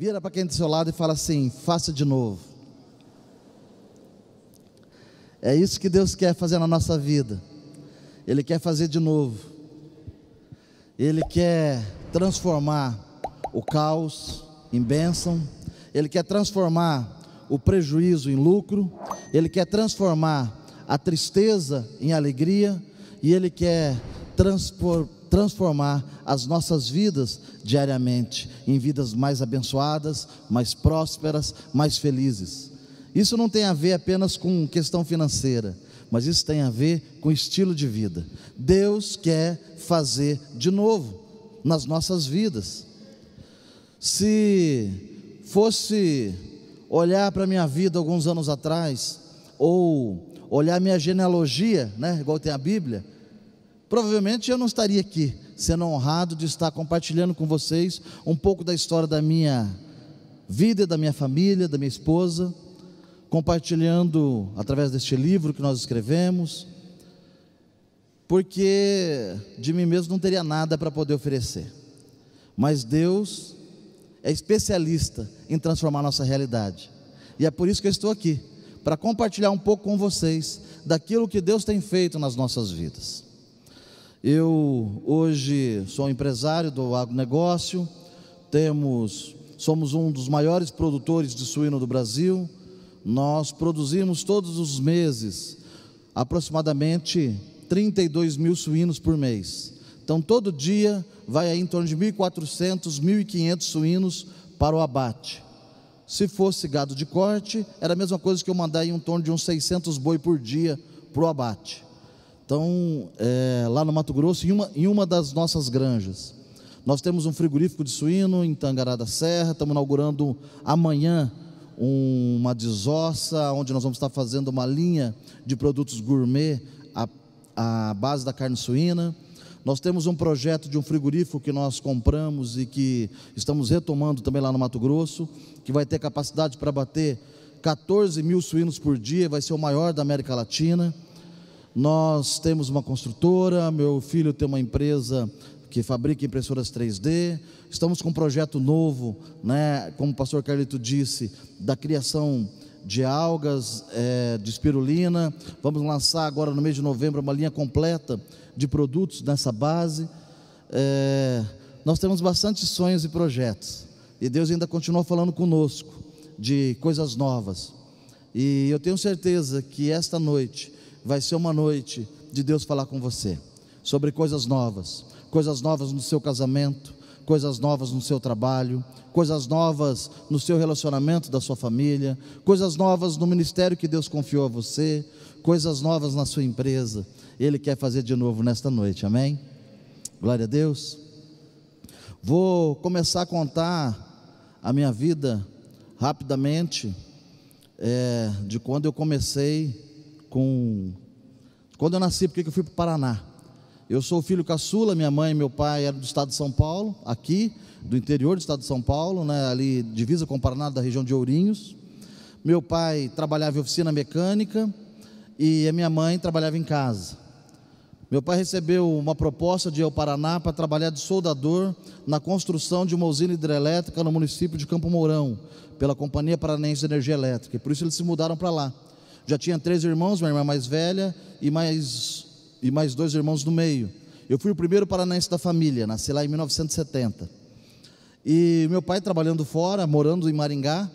Vira para quem está do seu lado e fala assim: faça de novo. É isso que Deus quer fazer na nossa vida. Ele quer fazer de novo. Ele quer transformar o caos em bênção. Ele quer transformar o prejuízo em lucro. Ele quer transformar a tristeza em alegria. E Ele quer transformar as nossas vidas diariamente em vidas mais abençoadas, mais prósperas, mais felizes. Isso não tem a ver apenas com questão financeira, mas isso tem a ver com estilo de vida. Deus quer fazer de novo nas nossas vidas. Se fosse olhar para a minha vida alguns anos atrás, ou olhar a minha genealogia, né, igual tem a Bíblia, provavelmente eu não estaria aqui, sendo honrado de estar compartilhando com vocês um pouco da história da minha vida, da minha família, da minha esposa, compartilhando através deste livro que nós escrevemos, porque de mim mesmo não teria nada para poder oferecer, mas Deus é especialista em transformar a nossa realidade, e é por isso que eu estou aqui, para compartilhar um pouco com vocês daquilo que Deus tem feito nas nossas vidas. Eu hoje sou empresário do agronegócio, somos um dos maiores produtores de suíno do Brasil. Nós produzimos todos os meses aproximadamente 32 mil suínos por mês. Então todo dia vai aí em torno de 1.400, 1.500 suínos para o abate. Se fosse gado de corte, era a mesma coisa que eu mandar em torno de uns 600 boi por dia para o abate. Então, lá no Mato Grosso, em uma das nossas granjas, nós temos um frigorífico de suíno em Tangará da Serra. Estamos inaugurando amanhã uma desossa, onde nós vamos estar fazendo uma linha de produtos gourmet à base da carne suína. Nós temos um projeto de um frigorífico que nós compramos e que estamos retomando também lá no Mato Grosso, que vai ter capacidade para bater 14 mil suínos por dia, vai ser o maior da América Latina. Nós temos uma construtora, meu filho tem uma empresa que fabrica impressoras 3D, estamos com um projeto novo, né, como o pastor Carlito disse, da criação de algas, de espirulina. Vamos lançar agora no mês de novembro uma linha completa de produtos nessa base. Nós temos bastante sonhos e projetos, e Deus ainda continua falando conosco de coisas novas, e eu tenho certeza que esta noite vai ser uma noite de Deus falar com você sobre coisas novas no seu casamento, coisas novas no seu trabalho, coisas novas no seu relacionamento da sua família, coisas novas no ministério que Deus confiou a você, coisas novas na sua empresa. Ele quer fazer de novo nesta noite, amém? Glória a Deus. Vou começar a contar a minha vida rapidamente, de quando eu comecei, quando eu nasci. Porque eu fui para o Paraná. Eu sou o filho caçula, minha mãe e meu pai eram do estado de São Paulo, aqui, do interior do estado de São Paulo, né, ali divisa com o Paraná, da região de Ourinhos. Meu pai trabalhava em oficina mecânica e a minha mãe trabalhava em casa. Meu pai recebeu uma proposta de ir ao Paraná para trabalhar de soldador na construção de uma usina hidrelétrica no município de Campo Mourão, pela Companhia Paranaense de Energia Elétrica, e por isso eles se mudaram para lá. Já tinha 3 irmãos, minha irmã mais velha e mais 2 irmãos do meio. Eu fui o primeiro paranaense da família, nasci lá em 1970. E meu pai trabalhando fora, morando em Maringá,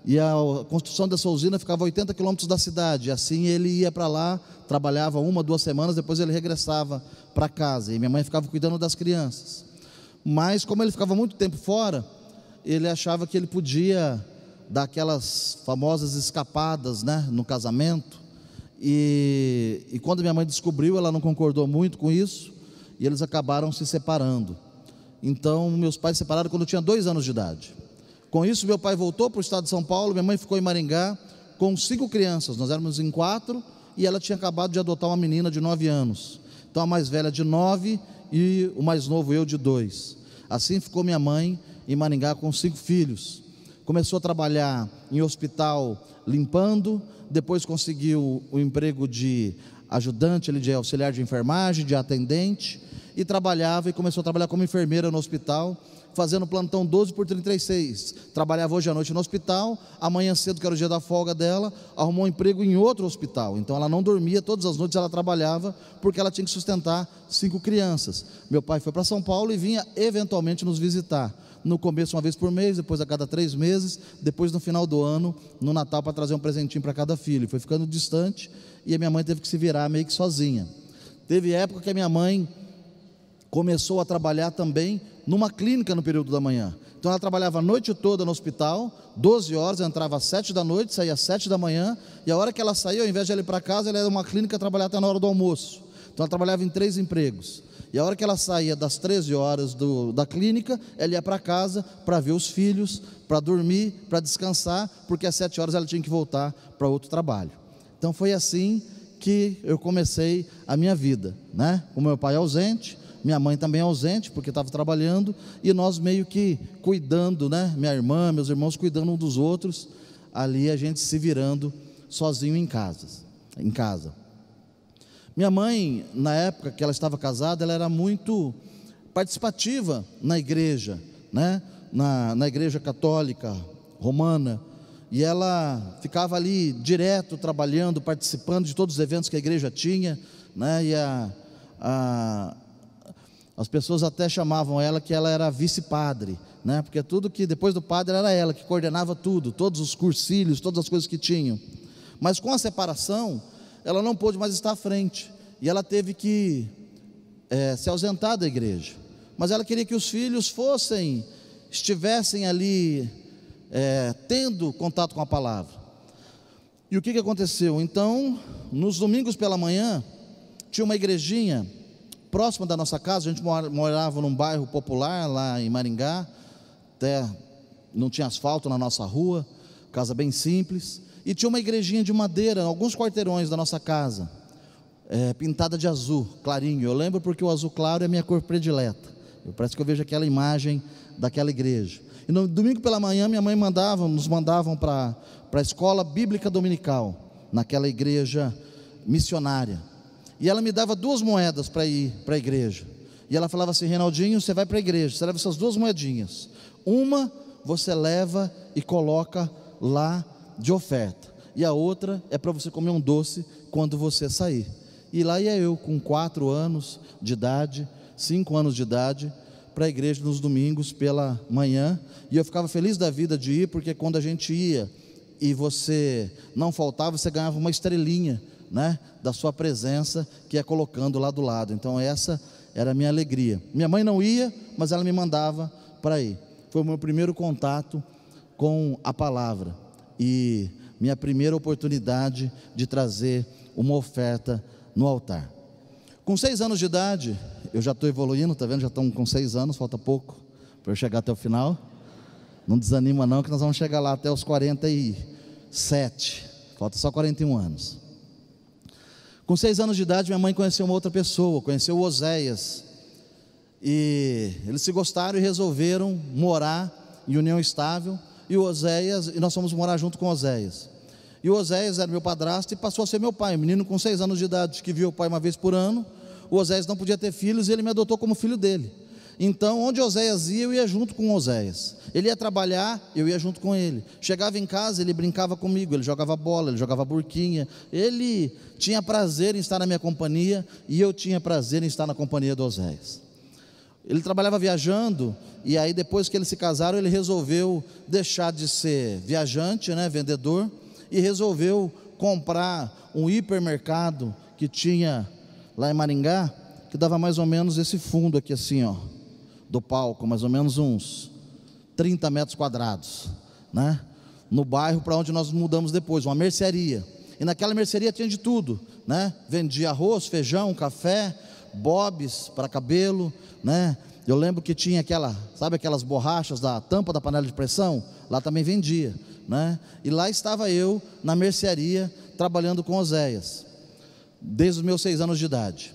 e a construção dessa usina ficava a 80 quilômetros da cidade. Assim ele ia para lá, trabalhava 1, 2 semanas, depois ele regressava para casa, e minha mãe ficava cuidando das crianças. Mas como ele ficava muito tempo fora, ele achava que ele podia dar aquelas famosas escapadas, né, no casamento, e quando minha mãe descobriu, ela não concordou muito com isso, e eles acabaram se separando. Então meus pais se separaram quando eu tinha 2 anos de idade. Com isso meu pai voltou para o estado de São Paulo, minha mãe ficou em Maringá com 5 crianças, nós éramos em 4, e ela tinha acabado de adotar uma menina de 9 anos, então a mais velha de 9 e o mais novo eu de 2. Assim ficou minha mãe em Maringá com 5 filhos. Começou a trabalhar em hospital limpando, depois conseguiu o emprego de ajudante, de auxiliar de enfermagem, de atendente, e começou a trabalhar como enfermeira no hospital. fazendo plantão 12 por 36. Trabalhava hoje à noite no hospital, amanhã cedo, que era o dia da folga dela, arrumou um emprego em outro hospital. Então ela não dormia, todas as noites ela trabalhava, porque ela tinha que sustentar 5 crianças. Meu pai foi para São Paulo e vinha eventualmente nos visitar. No começo 1 vez por mês, depois a cada 3 meses, depois no final do ano, no Natal, para trazer um presentinho para cada filho. Foi ficando distante e a minha mãe teve que se virar meio que sozinha. Teve época que a minha mãe começou a trabalhar também numa clínica no período da manhã. Então ela trabalhava a noite toda no hospital, 12 horas, entrava às 7 da noite, saía às 7 da manhã, e a hora que ela saía, ao invés de ela ir para casa, ela ia numa clínica trabalhar até na hora do almoço. Então ela trabalhava em 3 empregos. E a hora que ela saía das 13 horas da clínica, ela ia para casa para ver os filhos, para dormir, para descansar, porque às 7 horas ela tinha que voltar para outro trabalho. Então foi assim que eu comecei a minha vida, né? Com meu pai ausente, minha mãe também ausente, porque estava trabalhando, e nós meio que cuidando, né? Minha irmã, meus irmãos cuidando um dos outros, ali a gente se virando sozinho em casa. Minha mãe, na época que ela estava casada, ela era muito participativa na igreja, né? Na igreja católica romana, e ela ficava ali direto trabalhando, participando de todos os eventos que a igreja tinha, né? E as pessoas até chamavam ela que ela era vice-padre, né? Porque tudo que depois do padre era ela que coordenava tudo, todos os cursilhos, todas as coisas que tinham. Mas com a separação, ela não pôde mais estar à frente, e ela teve que se ausentar da igreja. Mas ela queria que os filhos estivessem ali tendo contato com a palavra. E o que aconteceu? Então, nos domingos pela manhã, tinha uma igrejinha próxima da nossa casa. A gente morava num bairro popular lá em Maringá, até não tinha asfalto na nossa rua, casa bem simples, e tinha uma igrejinha de madeira, alguns quarteirões da nossa casa, pintada de azul, clarinho. Eu lembro porque o azul claro é a minha cor predileta. Parece que eu vejo aquela imagem daquela igreja. E no domingo pela manhã, minha mãe nos mandavam para a escola bíblica dominical, naquela igreja missionária. E ela me dava 2 moedas para ir para a igreja. E ela falava assim: Reinaldinho, você vai para a igreja, você leva essas 2 moedinhas. Uma você leva e coloca lá de oferta, e a outra é para você comer um doce quando você sair. E lá ia eu com 4 anos de idade, 5 anos de idade, para a igreja nos domingos pela manhã. E eu ficava feliz da vida de ir, porque quando a gente ia e você não faltava, você ganhava uma estrelinha, né, da sua presença, que ia colocando lá do lado. Então essa era a minha alegria. Minha mãe não ia, mas ela me mandava para ir. Foi o meu primeiro contato com a palavra e minha primeira oportunidade de trazer uma oferta no altar. Com 6 anos de idade, eu já estou evoluindo, está vendo? Já estão com 6 anos, falta pouco para eu chegar até o final. Não desanima não, que nós vamos chegar lá até os 47, falta só 41 anos. Com 6 anos de idade, minha mãe conheceu uma outra pessoa, conheceu o Oséias, e eles se gostaram e resolveram morar em união estável, e nós fomos morar junto com o Oséias. E o Oséias era meu padrasto e passou a ser meu pai. Um menino com 6 anos de idade, que via o pai uma vez por ano. O Oséias não podia ter filhos e ele me adotou como filho dele. Então, onde Oséias ia, eu ia junto com Oséias. Ele ia trabalhar, eu ia junto com ele. Chegava em casa, ele brincava comigo, ele jogava bola, ele jogava burquinha. Ele tinha prazer em estar na minha companhia, e eu tinha prazer em estar na companhia do Oséias. Ele trabalhava viajando, e aí depois que eles se casaram, ele resolveu deixar de ser viajante, né, vendedor, e resolveu comprar um hipermercado que tinha lá em Maringá, que dava mais ou menos esse fundo aqui assim, ó, do palco, mais ou menos uns 30 metros quadrados, né? No bairro para onde nós mudamos depois, uma mercearia. E naquela mercearia tinha de tudo, né? Vendia arroz, feijão, café, bobs para cabelo, né? Eu lembro que tinha aquelas borrachas da tampa da panela de pressão, lá também vendia, né? E lá estava eu na mercearia trabalhando com Oséias, desde os meus 6 anos de idade.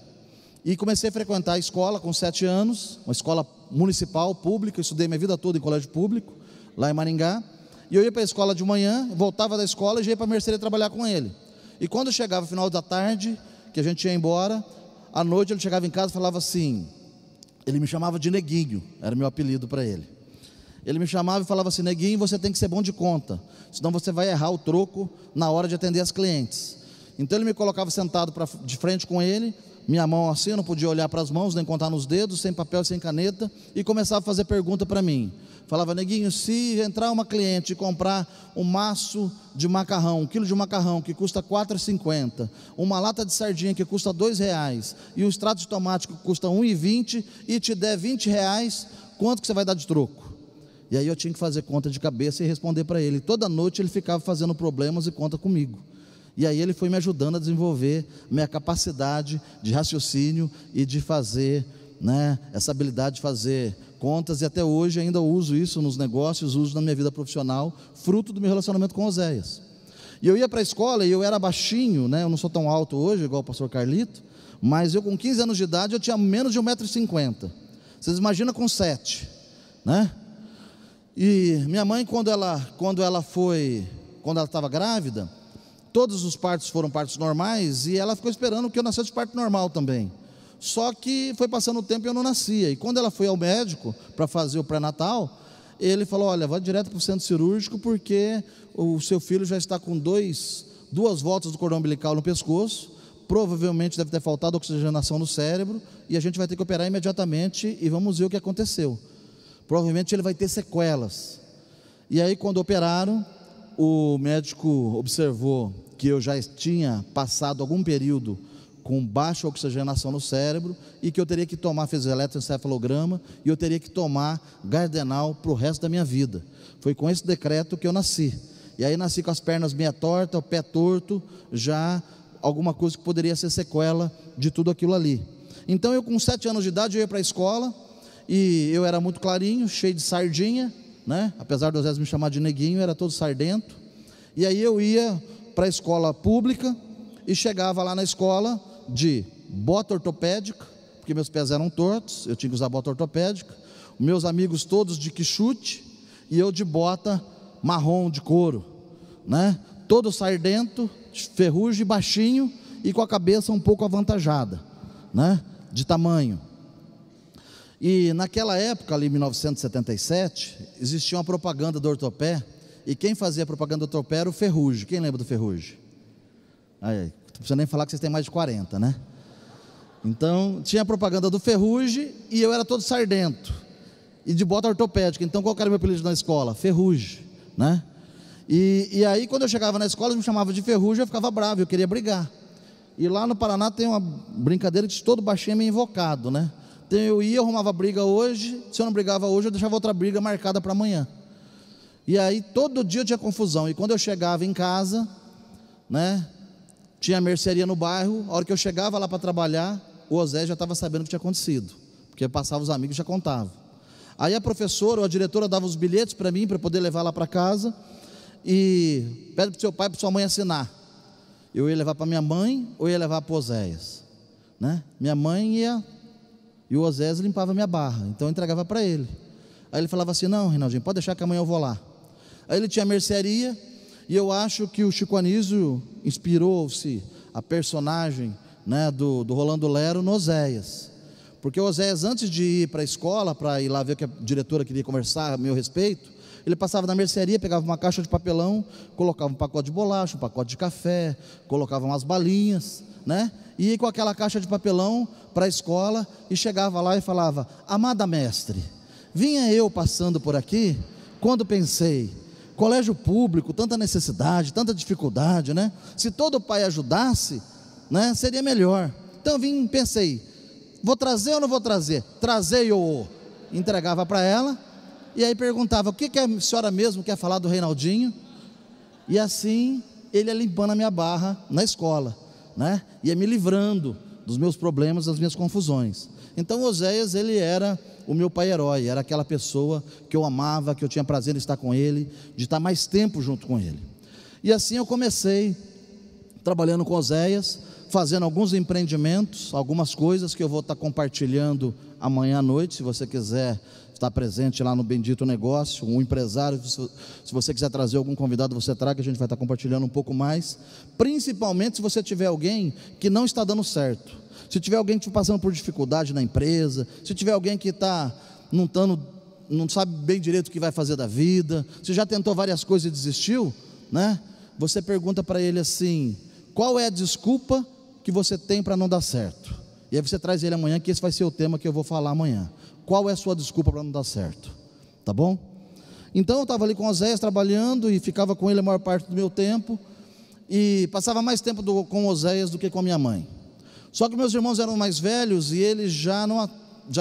E comecei a frequentar a escola com 7 anos, uma escola municipal, pública. Eu estudei minha vida toda em colégio público, lá em Maringá. E eu ia para a escola de manhã, voltava da escola e já ia para a mercearia trabalhar com ele. E quando chegava o final da tarde, que a gente ia embora, à noite ele chegava em casa e falava assim: Ele me chamava de Neguinho, era meu apelido para ele. Ele me chamava e falava assim: Neguinho, você tem que ser bom de conta, senão você vai errar o troco na hora de atender as clientes. Então ele me colocava sentado de frente com ele, minha mão assim, eu não podia olhar para as mãos, nem contar nos dedos, sem papel, sem caneta, e começava a fazer pergunta para mim. Falava: Neguinho, se entrar uma cliente e comprar um maço de macarrão, 1 quilo de macarrão que custa R$ 4,50, uma lata de sardinha que custa R$ 2,00, e um extrato de tomate que custa R$ 1,20, e te der R$ 20, quanto que você vai dar de troco? E aí eu tinha que fazer conta de cabeça e responder para ele. Toda noite ele ficava fazendo problemas e conta comigo. E aí ele foi me ajudando a desenvolver minha capacidade de raciocínio e de fazer, essa habilidade de fazer contas, e até hoje ainda uso isso nos negócios, uso na minha vida profissional, fruto do meu relacionamento com Oséias. E eu ia para a escola e eu era baixinho, eu não sou tão alto hoje, igual o pastor Carlito, mas eu com 15 anos de idade eu tinha menos de 1,50 m. Vocês imaginam com 7, E minha mãe, quando ela estava grávida, todos os partos foram partos normais, e ela ficou esperando que eu nascesse de parto normal também. Só que foi passando o tempo e eu não nascia. E quando ela foi ao médico para fazer o pré-natal, ele falou: olha, vá direto para o centro cirúrgico, porque o seu filho já está com duas voltas do cordão umbilical no pescoço, provavelmente deve ter faltado oxigenação no cérebro, e a gente vai ter que operar imediatamente, e vamos ver o que aconteceu. Provavelmente ele vai ter sequelas. E aí, quando operaram, o médico observou que eu já tinha passado algum período com baixa oxigenação no cérebro, e que eu teria que tomar, fez o eletroencefalograma, e eu teria que tomar Gardenal para o resto da minha vida. Foi com esse decreto que eu nasci. E aí nasci com as pernas meia tortas, o pé torto, já alguma coisa que poderia ser sequela de tudo aquilo ali. Então eu, com 7 anos de idade, eu ia para a escola, e eu era muito clarinho, cheio de sardinha, apesar de Oséias me chamar de Neguinho, eu era todo sardento. E aí eu ia para a escola pública, e chegava lá na escola de bota ortopédica, porque meus pés eram tortos, eu tinha que usar bota ortopédica, meus amigos todos de quichute, e eu de bota marrom de couro, todo sardento, ferrugem, baixinho, e com a cabeça um pouco avantajada, de tamanho. E naquela época, ali em 1977, existia uma propaganda do Ortopé, e quem fazia a propaganda do Ortopé era o Ferrugem. Quem lembra do Ferrugem? Aí, não precisa nem falar que vocês têm mais de 40, Então, tinha a propaganda do Ferrugem, e eu era todo sardento, e de bota ortopédica. Então, qual era o meu apelido na escola? Ferrugem, E aí, quando eu chegava na escola, eles me chamavam de Ferrugem, eu ficava bravo, eu queria brigar. E lá no Paraná tem uma brincadeira de todo baixinho é meio invocado, Então eu ia, arrumava briga hoje, se eu não brigava hoje, eu deixava outra briga marcada para amanhã. E aí todo dia eu tinha confusão, e quando eu chegava em casa, tinha mercearia no bairro, a hora que eu chegava lá para trabalhar, o Oséias já estava sabendo o que tinha acontecido, porque passava os amigos e já contavam. Aí a professora ou a diretora dava os bilhetes para mim, para poder levar lá para casa, e pede para o seu pai e para sua mãe assinar. Eu ia levar para minha mãe, ou ia levar para o Oséias, Minha mãe ia, e o Oséias limpava minha barra, então eu entregava para ele. Aí ele falava assim: não, Reinaldinho, pode deixar que amanhã eu vou lá. Aí ele tinha mercearia, e eu acho que o Chico Anísio inspirou-se a personagem do Rolando Lero no Oséias, porque o Oséias, antes de ir para a escola, para ir lá ver o que a diretora queria conversar a meu respeito, ele passava na mercearia, pegava uma caixa de papelão, colocava um pacote de bolacha, um pacote de café, colocava umas balinhas, e ia com aquela caixa de papelão para a escola, e chegava lá e falava: amada mestre, vinha eu passando por aqui, quando pensei, colégio público, tanta necessidade, tanta dificuldade, se todo pai ajudasse, seria melhor. Então eu pensei, vou trazer ou não vou trazer? Trazei-o. Entregava para ela, e aí perguntava: o que a senhora mesmo quer falar do Reinaldinho? E assim ele ia limpando a minha barra na escola, ia me livrando dos meus problemas, das minhas confusões. Então Oséias, ele era o meu pai herói, era aquela pessoa que eu amava, que eu tinha prazer em estar com ele, de estar mais tempo junto com ele. E assim eu comecei trabalhando com Oséias, fazendo alguns empreendimentos, algumas coisas que eu vou estar compartilhando amanhã à noite. Se você quiser estar presente lá no Bendito Negócio, um empresário, se você quiser trazer algum convidado, você traga, a gente vai estar compartilhando um pouco mais, principalmente se você tiver alguém que não está dando certo, se tiver alguém que está passando por dificuldade na empresa, se tiver alguém que não sabe bem direito o que vai fazer da vida, se já tentou várias coisas e desistiu, né? Você pergunta para ele assim: qual é a desculpa que você tem para não dar certo? E aí você traz ele amanhã, que esse vai ser o tema que eu vou falar amanhã. Qual é a sua desculpa para não dar certo? Tá bom? Então eu estava ali com o Oséias trabalhando e ficava com ele a maior parte do meu tempo, e passava mais tempo com o Oséias do que com a minha mãe. Só que meus irmãos eram mais velhos e eles já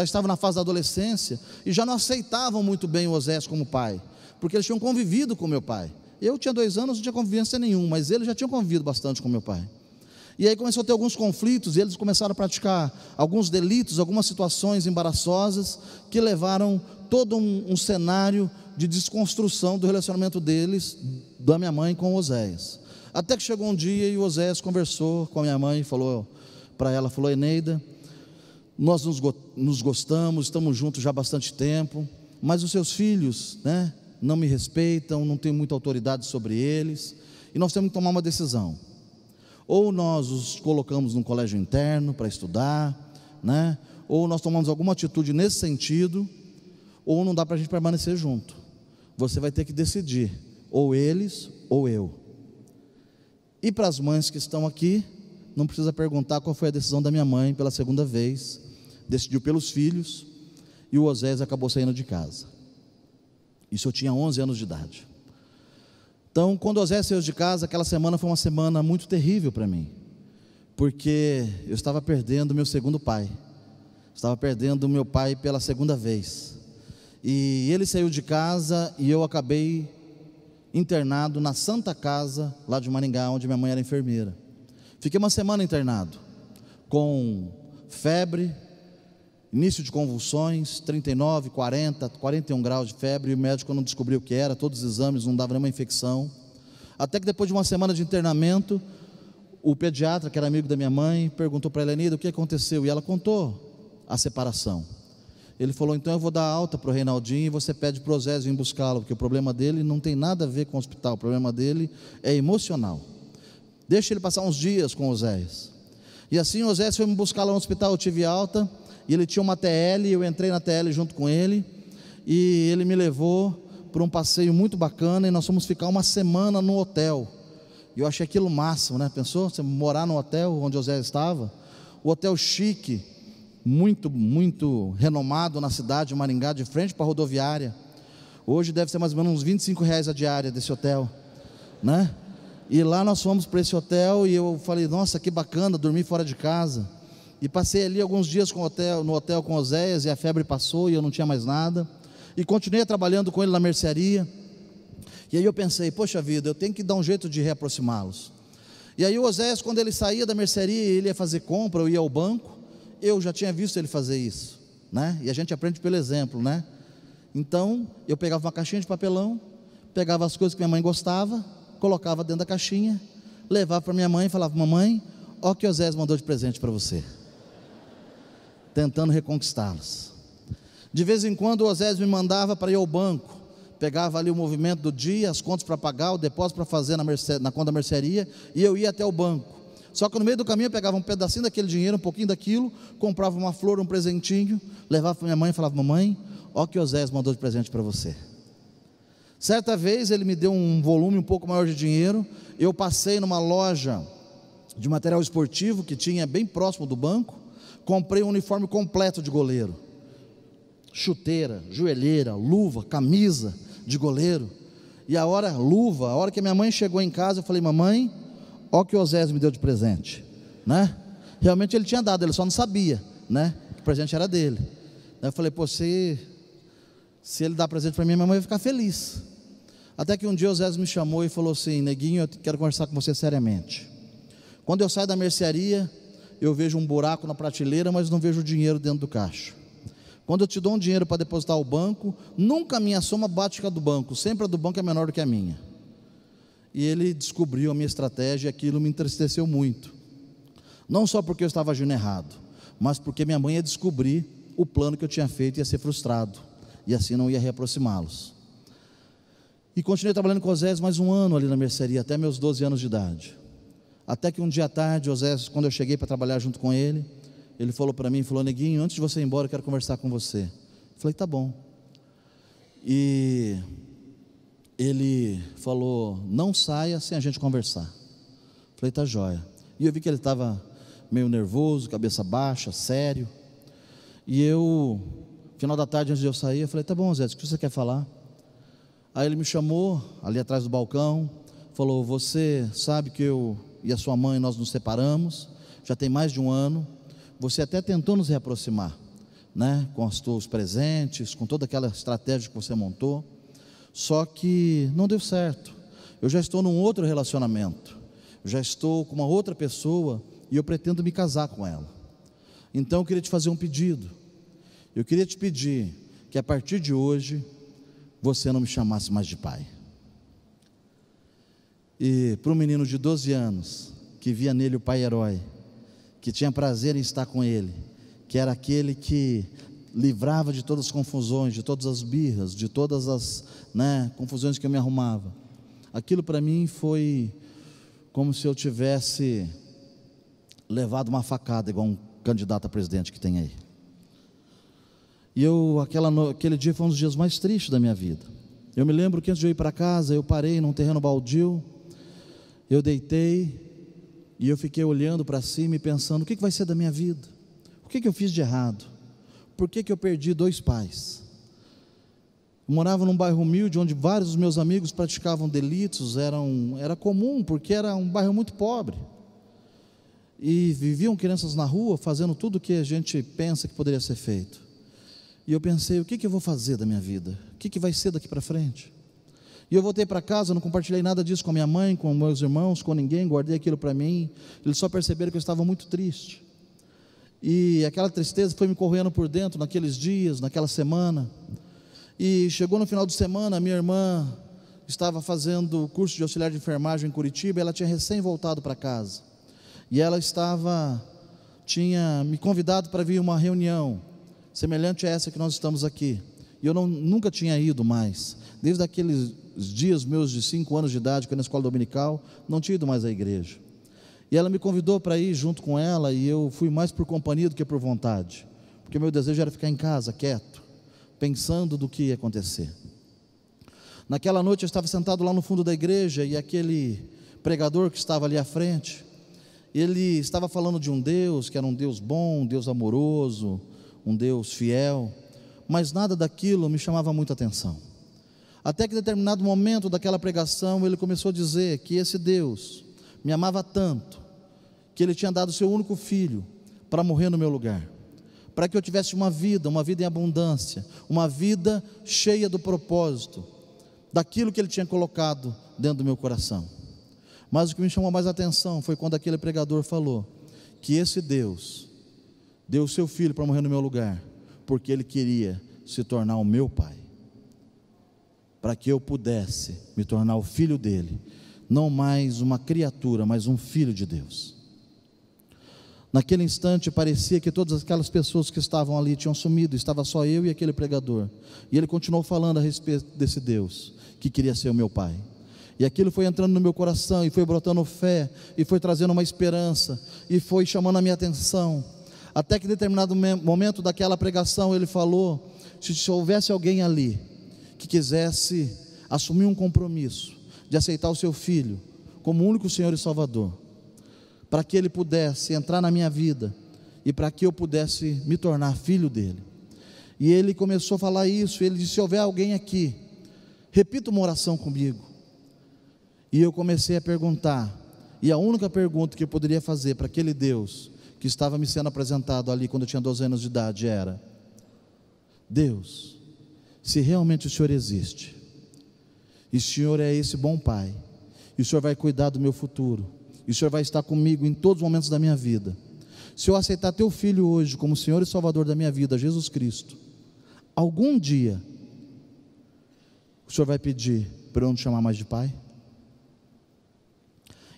estavam na fase da adolescência e já não aceitavam muito bem o Oséias como pai, porque eles tinham convivido com meu pai. Eu tinha 2 anos, não tinha convivência nenhuma, mas eles já tinham convivido bastante com meu pai. E aí começou a ter alguns conflitos, e eles começaram a praticar alguns delitos, algumas situações embaraçosas, que levaram todo um cenário de desconstrução do relacionamento deles, da minha mãe com o Oséias. Até que chegou um dia e o Oséias conversou com a minha mãe e falou para ela, Eneida, nós nos gostamos, estamos juntos já há bastante tempo, mas os seus filhos, né, não me respeitam, não tenho muita autoridade sobre eles, e nós temos que tomar uma decisão. Ou nós os colocamos num colégio interno para estudar, né? Ou nós tomamos alguma atitude nesse sentido, ou não dá para a gente permanecer junto. Você vai ter que decidir, ou eles ou eu. E para as mães que estão aqui, não precisa perguntar qual foi a decisão da minha mãe pela segunda vez. Decidiu pelos filhos, e o Oséias acabou saindo de casa. Isso eu tinha 11 anos de idade. Então, quando o Oséias saiu de casa, aquela semana foi uma semana muito terrível para mim, porque eu estava perdendo meu segundo pai, estava perdendo meu pai pela segunda vez, e ele saiu de casa e eu acabei internado na Santa Casa, lá de Maringá, onde minha mãe era enfermeira. Fiquei uma semana internado, com febre, início de convulsões, 39, 40, 41 graus de febre, e o médico não descobriu o que era, todos os exames não davam nenhuma infecção, até que depois de uma semana de internamento, o pediatra, que era amigo da minha mãe, perguntou para ela, Eneida, o que aconteceu? E ela contou a separação. Ele falou, então eu vou dar alta para o Reinaldinho, e você pede para o Oséias vir buscá-lo, porque o problema dele não tem nada a ver com o hospital, o problema dele é emocional, deixa ele passar uns dias com o Oséias. E assim o Oséias foi me buscar lá no hospital, eu tive alta, e ele tinha uma TL, eu entrei na TL junto com ele, e ele me levou para um passeio muito bacana, e nós fomos ficar uma semana no hotel, e eu achei aquilo o máximo, né? Pensou, você morar no hotel onde o Oséias estava, o hotel chique, muito, muito renomado na cidade de Maringá, de frente para a rodoviária, hoje deve ser mais ou menos uns R$ 25 a diária desse hotel, né? E lá nós fomos para esse hotel, e eu falei, nossa, que bacana, dormir fora de casa. E passei ali alguns dias no hotel com o Oséias, e a febre passou e eu não tinha mais nada, e continuei trabalhando com ele na mercearia. E aí eu pensei, poxa vida, eu tenho que dar um jeito de reaproximá-los. E aí o Oséias, quando ele saía da mercearia, ele ia fazer compra, eu ia ao banco, eu já tinha visto ele fazer isso, né? E a gente aprende pelo exemplo, né? Então eu pegava uma caixinha de papelão, pegava as coisas que minha mãe gostava, colocava dentro da caixinha, levava para minha mãe e falava, mamãe, olha o que o Oséias mandou de presente para você, tentando reconquistá-los. De vez em quando o Oséias me mandava para ir ao banco, pegava ali o movimento do dia, as contas para pagar, o depósito para fazer na conta da mercearia, e eu ia até o banco. Só que no meio do caminho eu pegava um pedacinho daquele dinheiro, um pouquinho daquilo, comprava uma flor, um presentinho, levava para minha mãe e falava, mamãe, olha o que o Oséias mandou de presente para você. Certa vez ele me deu um volume um pouco maior de dinheiro, eu passei numa loja de material esportivo, que tinha bem próximo do banco, comprei um uniforme completo de goleiro, chuteira, joelheira, luva, camisa de goleiro, e a hora que minha mãe chegou em casa, eu falei, mamãe, olha o que o Oséias me deu de presente, né? Realmente ele tinha dado, ele só não sabia, né, que o presente era dele. Eu falei, pô, se ele dá presente para mim, minha mãe vai ficar feliz. Até que um dia o Oséias me chamou e falou assim, neguinho, eu quero conversar com você seriamente. Quando eu saio da mercearia, eu vejo um buraco na prateleira, mas não vejo o dinheiro dentro do caixa. Quando eu te dou um dinheiro para depositar ao banco, nunca a minha soma bate com a do banco, sempre a do banco é menor do que a minha. E ele descobriu a minha estratégia, e aquilo me entristeceu muito. Não só porque eu estava agindo errado, mas porque minha mãe ia descobrir o plano que eu tinha feito e ia ser frustrado, e assim não ia reaproximá-los. E continuei trabalhando com Oséias mais um ano ali na mercearia, até meus 12 anos de idade. Até que um dia à tarde, Oséias, quando eu cheguei para trabalhar junto com ele, ele falou para mim, falou: Neguinho, antes de você ir embora, eu quero conversar com você. Eu falei: tá bom. E ele falou: não saia sem a gente conversar. Eu falei: tá jóia. E eu vi que ele estava meio nervoso, cabeça baixa, sério. E eu, final da tarde, antes de eu sair, eu falei: tá bom, Oséias, o que você quer falar? Aí ele me chamou, ali atrás do balcão, falou: você sabe que eu e a sua mãe, nós nos separamos, já tem mais de um ano, você até tentou nos reaproximar, né, com os presentes, com toda aquela estratégia que você montou, só que não deu certo. Eu já estou num outro relacionamento, eu já estou com uma outra pessoa e eu pretendo me casar com ela. Então eu queria te fazer um pedido. Eu queria te pedir que a partir de hoje você não me chamasse mais de pai. E para um menino de 12 anos, que via nele o pai herói, que tinha prazer em estar com ele, que era aquele que livrava de todas as confusões, de todas as birras, de todas as confusões que eu me arrumava, aquilo para mim foi como se eu tivesse levado uma facada, igual um candidato a presidente que tem aí. E aquele dia foi um dos dias mais tristes da minha vida. Eu me lembro que antes de eu ir para casa, eu parei num terreno baldio, eu deitei e eu fiquei olhando para cima e pensando: o que vai ser da minha vida? O que eu fiz de errado? Por que eu perdi 2 pais? Eu morava num bairro humilde, onde vários dos meus amigos praticavam delitos, era comum, porque era um bairro muito pobre, e viviam crianças na rua, fazendo tudo o que a gente pensa que poderia ser feito. E eu pensei: o que eu vou fazer da minha vida? O que vai ser daqui para frente? E eu voltei para casa, não compartilhei nada disso com a minha mãe, com meus irmãos, com ninguém, guardei aquilo para mim. Eles só perceberam que eu estava muito triste. E aquela tristeza foi me corroendo por dentro naqueles dias, naquela semana. E chegou no final de semana, a minha irmã estava fazendo o curso de auxiliar de enfermagem em Curitiba, ela tinha recém voltado para casa. E ela tinha me convidado para vir a uma reunião semelhante a essa que nós estamos aqui. E eu nunca tinha ido mais. Desde aqueles dias meus de 5 anos de idade, que eu na escola dominical, não tinha ido mais à igreja. E ela me convidou para ir junto com ela, e eu fui mais por companhia do que por vontade, porque o meu desejo era ficar em casa, quieto, pensando do que ia acontecer. Naquela noite eu estava sentado lá no fundo da igreja, e aquele pregador que estava ali à frente, ele estava falando de um Deus, que era um Deus bom, um Deus amoroso, um Deus fiel, mas nada daquilo me chamava muita atenção. Até que em determinado momento daquela pregação, ele começou a dizer que esse Deus me amava tanto, que Ele tinha dado o seu único filho para morrer no meu lugar, para que eu tivesse uma vida em abundância, uma vida cheia do propósito, daquilo que Ele tinha colocado dentro do meu coração. Mas o que me chamou mais atenção foi quando aquele pregador falou que esse Deus deu o seu filho para morrer no meu lugar, porque Ele queria se tornar o meu pai, para que eu pudesse me tornar o filho dele, não mais uma criatura, mas um filho de Deus. Naquele instante parecia que todas aquelas pessoas que estavam ali tinham sumido, estava só eu e aquele pregador, e ele continuou falando a respeito desse Deus, que queria ser o meu pai, e aquilo foi entrando no meu coração, e foi brotando fé, e foi trazendo uma esperança, e foi chamando a minha atenção, até que em determinado momento daquela pregação, ele falou, se houvesse alguém ali, que quisesse assumir um compromisso, de aceitar o seu filho, como único Senhor e Salvador, para que ele pudesse entrar na minha vida, e para que eu pudesse me tornar filho dele. E ele começou a falar isso, ele disse: se houver alguém aqui, repita uma oração comigo. E eu comecei a perguntar, e a única pergunta que eu poderia fazer para aquele Deus, que estava me sendo apresentado ali quando eu tinha 12 anos de idade, era: Deus, se realmente o Senhor existe, e o Senhor é esse bom Pai, e o Senhor vai cuidar do meu futuro, e o Senhor vai estar comigo em todos os momentos da minha vida, se eu aceitar teu Filho hoje como Senhor e Salvador da minha vida, Jesus Cristo, algum dia o Senhor vai pedir para eu não te chamar mais de pai?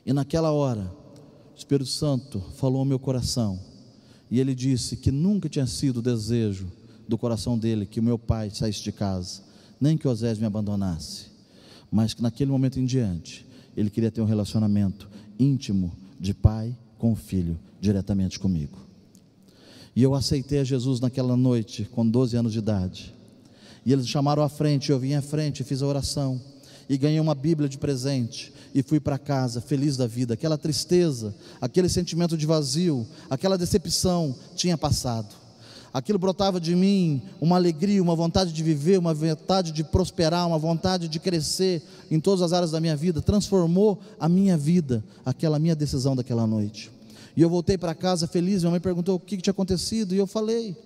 E naquela hora, Espírito Santo falou ao meu coração, e ele disse que nunca tinha sido o desejo do coração dele que o meu pai saísse de casa, nem que Osés me abandonasse, mas que naquele momento em diante, ele queria ter um relacionamento íntimo de pai com o filho, diretamente comigo. E eu aceitei a Jesus naquela noite, com 12 anos de idade, e eles chamaram à frente, eu vim à frente, fiz a oração, e ganhei uma Bíblia de presente, e fui para casa, feliz da vida. Aquela tristeza, aquele sentimento de vazio, aquela decepção tinha passado. Aquilo brotava de mim uma alegria, uma vontade de viver, uma vontade de prosperar, uma vontade de crescer em todas as áreas da minha vida. Transformou a minha vida, aquela minha decisão daquela noite. E eu voltei para casa feliz. Minha mãe perguntou o que tinha acontecido, e eu falei.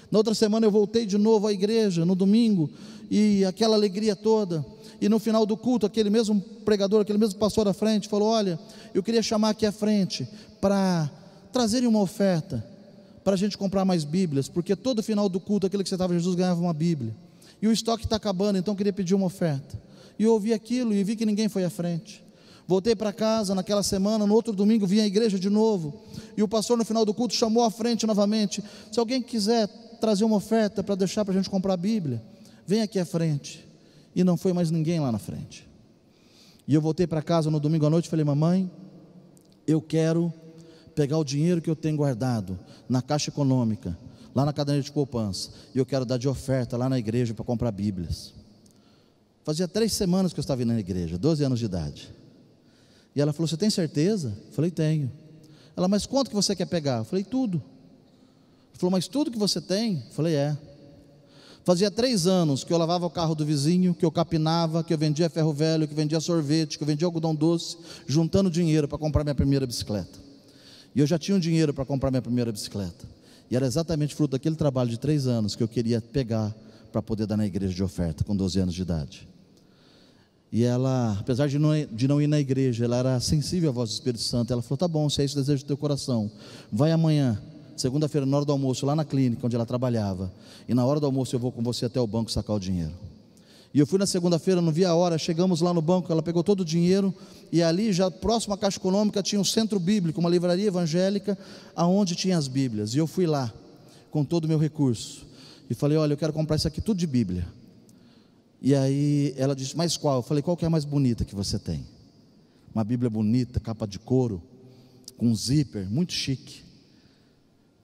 Na outra semana eu voltei de novo à igreja, no domingo, e aquela alegria toda. E no final do culto, aquele mesmo pregador, aquele mesmo pastor à frente, falou: olha, eu queria chamar aqui à frente para trazerem uma oferta, para a gente comprar mais Bíblias, porque todo final do culto, aquele que sentava Jesus ganhava uma Bíblia, e o estoque está acabando, então eu queria pedir uma oferta. E eu ouvi aquilo e vi que ninguém foi à frente. Voltei para casa naquela semana, no outro domingo vim à igreja de novo, e o pastor no final do culto chamou à frente novamente: se alguém quiser trazer uma oferta para deixar para a gente comprar a Bíblia, vem aqui à frente. E não foi mais ninguém lá na frente. E eu voltei para casa no domingo à noite e falei: mamãe, eu quero pegar o dinheiro que eu tenho guardado na Caixa Econômica, lá na caderneta de poupança, e eu quero dar de oferta lá na igreja para comprar Bíblias. Fazia 3 semanas que eu estava indo na igreja, 12 anos de idade. E ela falou: você tem certeza? Eu falei: tenho. Ela: mas quanto que você quer pegar? Eu falei: tudo. Ela falou: mas tudo que você tem? Eu falei: é. Fazia 3 anos que eu lavava o carro do vizinho, que eu capinava, que eu vendia ferro velho, que eu vendia sorvete, que eu vendia algodão doce, juntando dinheiro para comprar minha primeira bicicleta. E eu já tinha um dinheiro para comprar minha primeira bicicleta. E era exatamente fruto daquele trabalho de 3 anos que eu queria pegar para poder dar na igreja de oferta, com 12 anos de idade. E ela, apesar de não ir na igreja, ela era sensível à voz do Espírito Santo. Ela falou: tá bom, se é esse o desejo do teu coração, vai amanhã, segunda-feira, na hora do almoço, lá na clínica onde ela trabalhava, e na hora do almoço eu vou com você até o banco sacar o dinheiro. E eu fui na segunda-feira, não vi a hora, chegamos lá no banco, ela pegou todo o dinheiro, e ali já próximo à Caixa Econômica tinha um centro bíblico, uma livraria evangélica, aonde tinha as Bíblias, e eu fui lá, com todo o meu recurso, e falei: olha, eu quero comprar isso aqui tudo de Bíblia. E aí ela disse: mas qual? Eu falei: qual que é a mais bonita que você tem? Uma Bíblia bonita, capa de couro, com zíper, muito chique.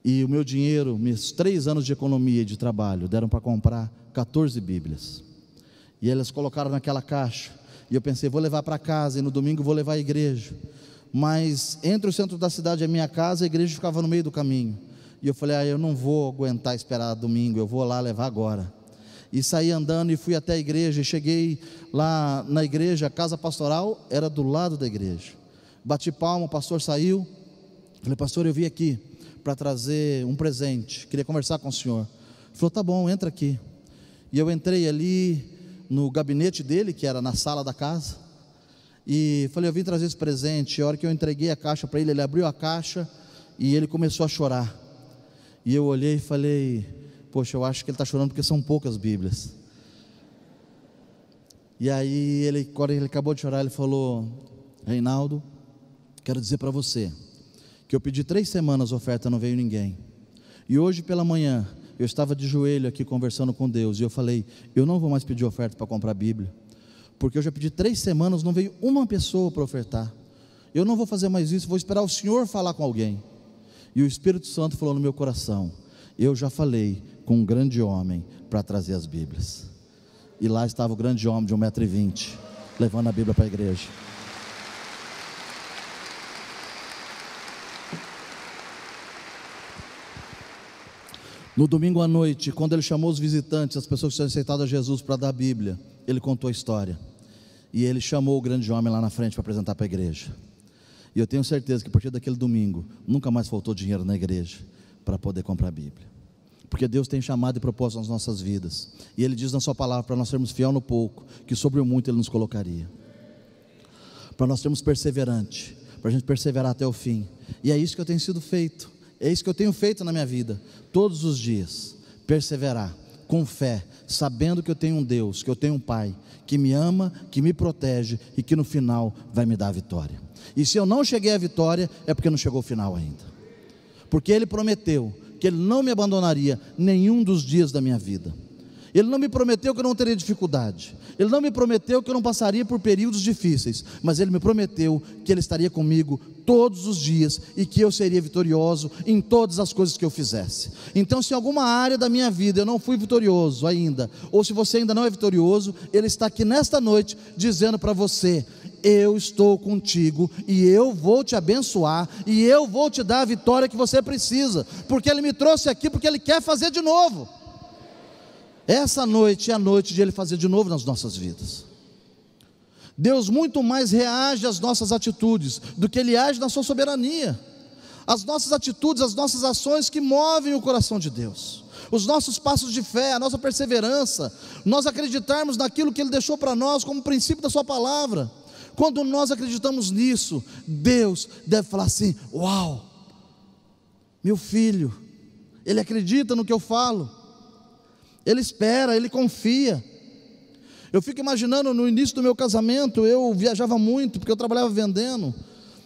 E o meu dinheiro, meus 3 anos de economia e de trabalho, deram para comprar 14 Bíblias. E elas colocaram naquela caixa, e eu pensei: vou levar para casa, e no domingo vou levar à igreja. Mas entre o centro da cidade e a minha casa, a igreja ficava no meio do caminho. E eu falei: eu não vou aguentar esperar domingo, eu vou lá levar agora. E saí andando e fui até a igreja, e cheguei lá na igreja, a casa pastoral era do lado da igreja. Bati palma, o pastor saiu. Falei: pastor, eu vim aqui para trazer um presente, queria conversar com o senhor. Ele falou: tá bom, entra aqui. E eu entrei ali no gabinete dele, que era na sala da casa, e falei: eu vim trazer esse presente. E a hora que eu entreguei a caixa para ele, ele abriu a caixa e ele começou a chorar. E eu olhei e falei: poxa, eu acho que ele está chorando porque são poucas Bíblias. E aí quando ele acabou de chorar, ele falou: Reinaldo, quero dizer para você que eu pedi 3 semanas oferta, não veio ninguém. E hoje pela manhã eu estava de joelho aqui conversando com Deus, e eu falei: eu não vou mais pedir oferta para comprar a Bíblia, porque eu já pedi 3 semanas, não veio uma pessoa para ofertar. Eu não vou fazer mais isso, vou esperar o Senhor falar com alguém. E o Espírito Santo falou no meu coração: eu já falei com um grande homem para trazer as Bíblias. E lá estava o grande homem de 1,20 m, levando a Bíblia para a igreja. No domingo à noite, quando ele chamou os visitantes, as pessoas que tinham aceitado a Jesus para dar a Bíblia, ele contou a história. E ele chamou o grande homem lá na frente para apresentar para a igreja. E eu tenho certeza que a partir daquele domingo, nunca mais faltou dinheiro na igreja para poder comprar a Bíblia. Porque Deus tem chamado e propósito nas nossas vidas. E Ele diz na sua palavra para nós sermos fiel no pouco, que sobre o muito Ele nos colocaria. Para nós sermos perseverantes, para a gente perseverar até o fim. E é isso que eu tenho sido feito. É isso que eu tenho feito na minha vida, todos os dias, perseverar, com fé, sabendo que eu tenho um Deus, que eu tenho um Pai, que me ama, que me protege e que no final vai me dar a vitória. E se eu não cheguei à vitória, é porque não chegou o final ainda, porque Ele prometeu que Ele não me abandonaria nenhum dos dias da minha vida. Ele não me prometeu que eu não teria dificuldade, Ele não me prometeu que eu não passaria por períodos difíceis, mas Ele me prometeu que Ele estaria comigo todos os dias e que eu seria vitorioso em todas as coisas que eu fizesse. Então, se em alguma área da minha vida eu não fui vitorioso ainda, ou se você ainda não é vitorioso, Ele está aqui nesta noite dizendo para você: eu estou contigo e eu vou te abençoar e eu vou te dar a vitória que você precisa, porque Ele me trouxe aqui porque Ele quer fazer de novo. Essa noite é a noite de Ele fazer de novo nas nossas vidas. Deus muito mais reage às nossas atitudes do que Ele age na sua soberania. As nossas atitudes, as nossas ações que movem o coração de Deus, os nossos passos de fé, a nossa perseverança, nós acreditarmos naquilo que Ele deixou para nós como princípio da sua palavra. Quando nós acreditamos nisso, Deus deve falar assim: uau, meu filho, ele acredita no que eu falo, ele espera, ele confia. Eu fico imaginando no início do meu casamento, eu viajava muito, porque eu trabalhava vendendo,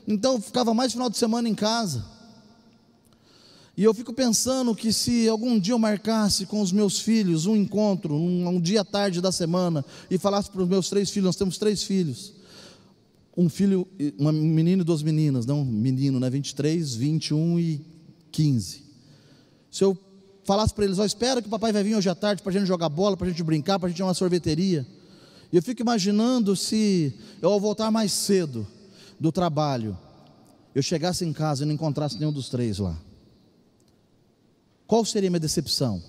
então eu ficava mais final de semana em casa, e eu fico pensando que se algum dia eu marcasse com os meus filhos um encontro, um dia à tarde da semana, e falasse para os meus 3 filhos, nós temos 3 filhos, um filho, um menino e 2 meninas, não, menino, né, 23, 21 e 15, se eu falasse para eles: ó, espera que o papai vai vir hoje à tarde para a gente jogar bola, para a gente brincar, para a gente ir a uma sorveteria. E eu fico imaginando se eu, ao voltar mais cedo do trabalho, eu chegasse em casa e não encontrasse nenhum dos 3 lá. Qual seria a minha decepção?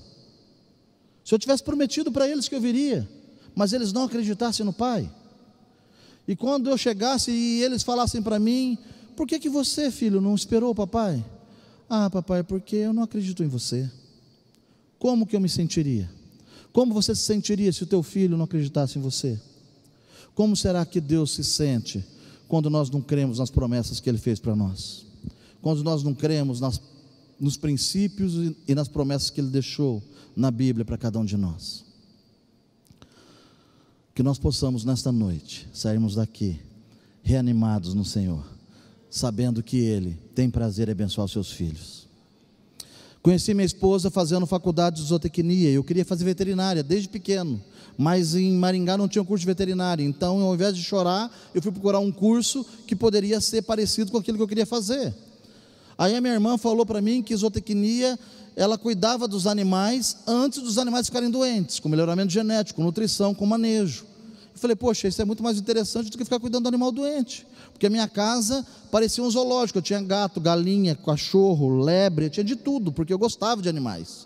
Se eu tivesse prometido para eles que eu viria, mas eles não acreditassem no Pai. E quando eu chegasse e eles falassem para mim: por que você, filho, não esperou o papai? Ah, papai, porque eu não acredito em você. Como que eu me sentiria? Como você se sentiria se o teu filho não acreditasse em você? Como será que Deus se sente quando nós não cremos nas promessas que Ele fez para nós? Quando nós não cremos nos princípios e nas promessas que Ele deixou na Bíblia para cada um de nós? Que nós possamos nesta noite sairmos daqui reanimados no Senhor, sabendo que Ele tem prazer em abençoar os seus filhos. Conheci minha esposa fazendo faculdade de zootecnia. Eu queria fazer veterinária desde pequeno, mas em Maringá não tinha um curso de veterinária. Então, ao invés de chorar, eu fui procurar um curso que poderia ser parecido com aquilo que eu queria fazer. Aí a minha irmã falou para mim que zootecnia, ela cuidava dos animais antes dos animais ficarem doentes, com melhoramento genético, com nutrição, com manejo. Eu falei: poxa, isso é muito mais interessante do que ficar cuidando do animal doente, porque a minha casa parecia um zoológico. Eu tinha gato, galinha, cachorro, lebre, eu tinha de tudo, porque eu gostava de animais.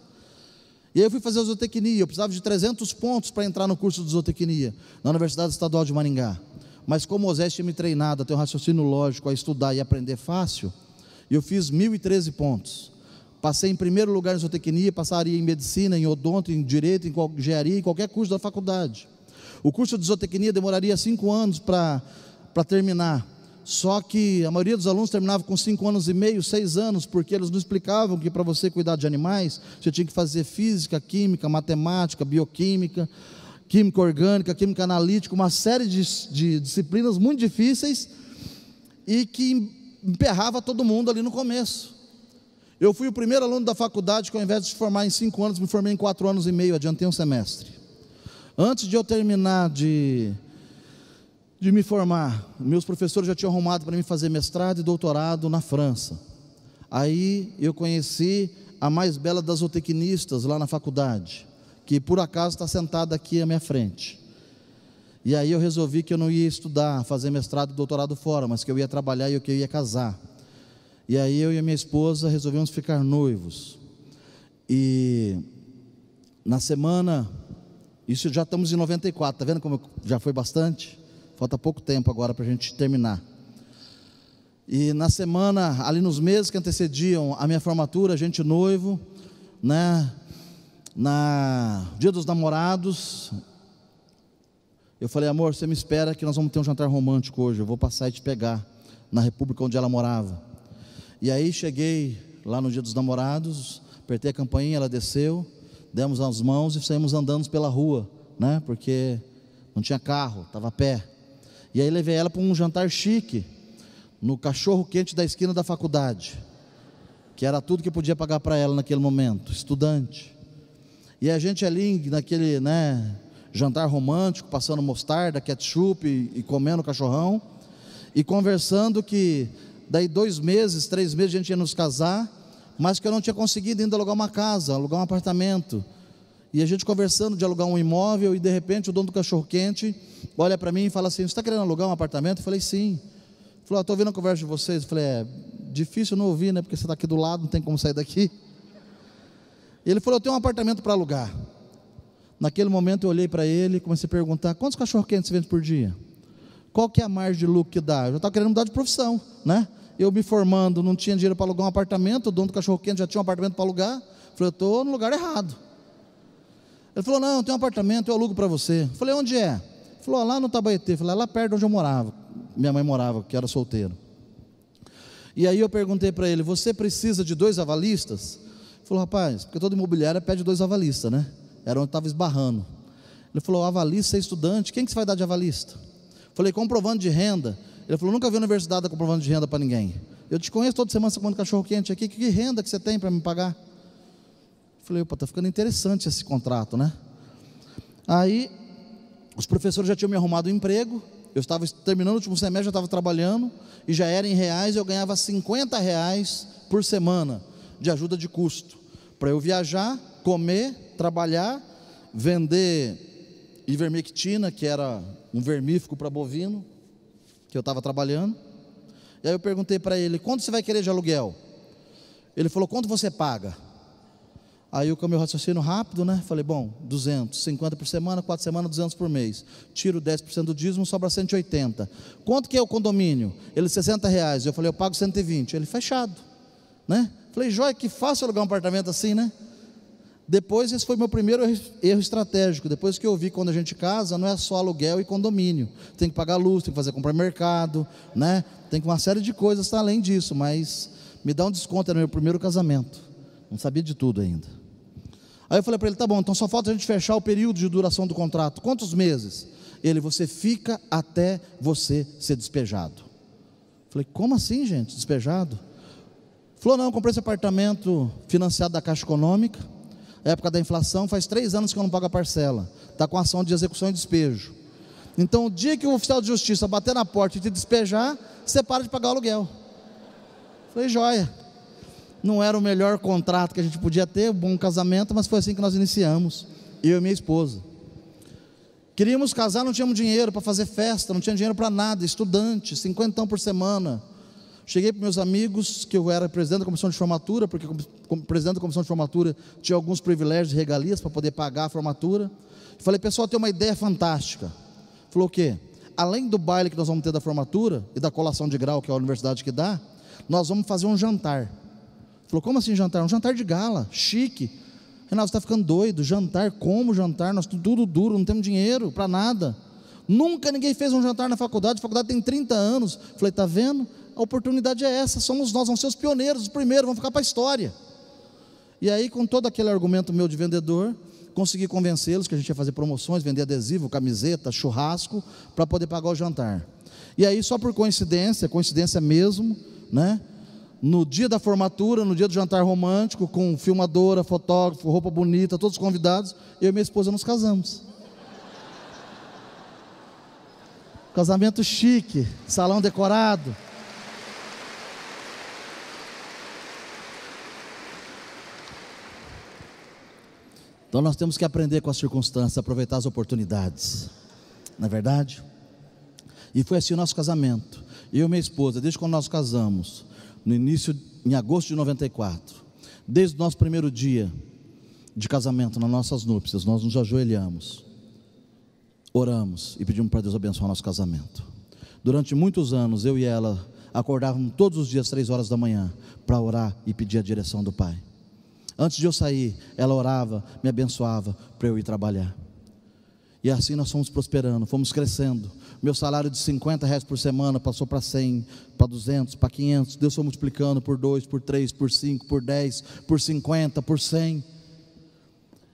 E aí eu fui fazer zootecnia. Eu precisava de 300 pontos para entrar no curso de zootecnia na Universidade Estadual de Maringá, mas como o Osés tinha me treinado a ter um raciocínio lógico, a estudar e aprender fácil, eu fiz 1.013 pontos. Passei em primeiro lugar em zootecnia, passaria em medicina, em odonto, em direito, em engenharia, em qualquer curso da faculdade. O curso de zootecnia demoraria 5 anos para terminar, só que a maioria dos alunos terminava com 5 anos e meio, 6 anos, porque eles não explicavam que para você cuidar de animais, você tinha que fazer física, química, matemática, bioquímica, química orgânica, química analítica, uma série de disciplinas muito difíceis, e que emperrava todo mundo ali no começo. Eu fui o primeiro aluno da faculdade que, ao invés de se formar em 5 anos, me formei em 4 anos e meio, adiantei um semestre. Antes de eu terminar de me formar, meus professores já tinham arrumado para mim fazer mestrado e doutorado na França. Aí eu conheci a mais bela das zootecnistas lá na faculdade, que por acaso está sentada aqui à minha frente. E aí eu resolvi que eu não ia estudar, fazer mestrado e doutorado fora, mas que eu ia trabalhar e que eu ia casar. E aí eu e a minha esposa resolvemos ficar noivos. E na semana, isso já estamos em 94, está vendo como já foi bastante? Falta pouco tempo agora para a gente terminar. E na semana, ali nos meses que antecediam a minha formatura, a gente noivo, né? Na dia dos namorados, eu falei: amor, você me espera que nós vamos ter um jantar romântico hoje, eu vou passar e te pegar na república onde ela morava. E aí cheguei lá no dia dos namorados, apertei a campainha, ela desceu, Demos as mãos e saímos andando pela rua, né? Porque não tinha carro, estava a pé. E aí levei ela para um jantar chique, no cachorro quente da esquina da faculdade, que era tudo que podia pagar para ela naquele momento, estudante. E a gente ali naquele, né, jantar romântico, passando mostarda, ketchup e comendo cachorrão, e conversando que daí 2 meses, 3 meses a gente ia nos casar, mas que eu não tinha conseguido ainda alugar uma casa, alugar um apartamento. E a gente conversando de alugar um imóvel, e de repente o dono do cachorro quente olha para mim e fala assim: você está querendo alugar um apartamento? Eu falei: sim. Ele falou: estou ouvindo a conversa de vocês. Eu falei: é difícil não ouvir, né? Porque você está aqui do lado, não tem como sair daqui. E ele falou: eu tenho um apartamento para alugar. Naquele momento eu olhei para ele e comecei a perguntar: quantos cachorro quentes você vende por dia? Qual que é a margem de lucro que dá? Eu já estava querendo mudar de profissão, né? Eu me formando, não tinha dinheiro para alugar um apartamento, o dono do cachorro quente já tinha um apartamento para alugar. Eu falei: eu estou no lugar errado. Ele falou: não, eu tenho um apartamento, eu alugo para você. Eu falei: onde é? Ele falou: lá no Tabaetê. Eu falei: lá perto de onde eu morava, minha mãe morava, que era solteiro. E aí eu perguntei para ele: você precisa de 2 avalistas? Ele falou: rapaz, porque toda imobiliária pede 2 avalistas, né? Era onde estava esbarrando. Ele falou: avalista é estudante, quem que você vai dar de avalista? Eu falei: comprovando de renda. Ele falou: nunca vi universidade dar comprovando de renda para ninguém. Eu te conheço, toda semana você comendo cachorro quente aqui, que renda que você tem para me pagar? Eu falei: opa, está ficando interessante esse contrato, né? Aí os professores já tinham me arrumado um emprego, eu estava terminando o último semestre, já estava trabalhando, e já era em reais, eu ganhava R$50 por semana de ajuda de custo, para eu viajar, comer, trabalhar, vender ivermectina, que era um vermífugo para bovino, que eu estava trabalhando. E aí eu perguntei para ele: quanto você vai querer de aluguel? Ele falou: quanto você paga? Aí eu, com o meu raciocínio rápido, né, falei: bom, 200, 50 por semana, 4 semanas, 200 por mês. Tiro 10% do dízimo, sobra 180. Quanto que é o condomínio? Ele: R$60. Eu falei: eu pago 120. Ele: fechado, né? Falei: joia, que fácil alugar um apartamento assim, né? Depois, esse foi meu primeiro erro estratégico. Depois que eu vi, quando a gente casa, não é só aluguel e condomínio, tem que pagar luz, tem que fazer comprar mercado, né? Tem uma série de coisas além disso, mas me dá um desconto, era meu primeiro casamento, não sabia de tudo ainda. Aí eu falei para ele: tá bom, então só falta a gente fechar o período de duração do contrato. Quantos meses? Ele: você fica até você ser despejado. Falei: como assim, gente, despejado? Falou: não, eu comprei esse apartamento financiado da Caixa Econômica, época da inflação, faz 3 anos que eu não pago a parcela, está com ação de execução e despejo. Então o dia que o oficial de justiça bater na porta e te despejar, você para de pagar o aluguel. Falei: joia. Não era o melhor contrato que a gente podia ter, um bom casamento, mas foi assim que nós iniciamos, eu e minha esposa. Queríamos casar, não tínhamos dinheiro para fazer festa, não tinha dinheiro para nada, estudante, 50 por semana. Cheguei para meus amigos, que eu era presidente da comissão de formatura, porque como presidente da comissão de formatura tinha alguns privilégios e regalias para poder pagar a formatura. Falei: pessoal, tem uma ideia fantástica. Falou: o quê? Além do baile que nós vamos ter da formatura e da colação de grau, que é a universidade que dá, nós vamos fazer um jantar. Falou: como assim jantar? Um jantar de gala, chique. Renato, você está ficando doido? Jantar, como jantar? Nós tudo duro, não temos dinheiro para nada. Nunca ninguém fez um jantar na faculdade, a faculdade tem 30 anos. Falei: está vendo? A oportunidade é essa, somos nós, vamos ser os pioneiros, os primeiros, vamos ficar para a história. E aí, com todo aquele argumento meu de vendedor, consegui convencê-los que a gente ia fazer promoções, vender adesivo, camiseta, churrasco, para poder pagar o jantar. E aí, só por coincidência mesmo, né? No dia da formatura, no dia do jantar romântico, com filmadora, fotógrafo, roupa bonita, todos os convidados, eu e minha esposa nos casamos. Casamento chique, salão decorado. Então nós temos que aprender com as circunstâncias, aproveitar as oportunidades, não é verdade? E foi assim o nosso casamento. Eu e minha esposa, desde quando nós casamos, no início, em agosto de 94, desde o nosso primeiro dia de casamento, nas nossas núpcias, nós nos ajoelhamos, oramos e pedimos para Deus abençoar o nosso casamento. Durante muitos anos, eu e ela acordávamos todos os dias 3 horas da manhã para orar e pedir a direção do Pai. Antes de eu sair, ela orava, me abençoava para eu ir trabalhar. E assim nós fomos prosperando, fomos crescendo. Meu salário de R$50 por semana passou para 100, para 200, para 500. Deus foi multiplicando por 2, por 3, por 5, por 10, por 50, por 100.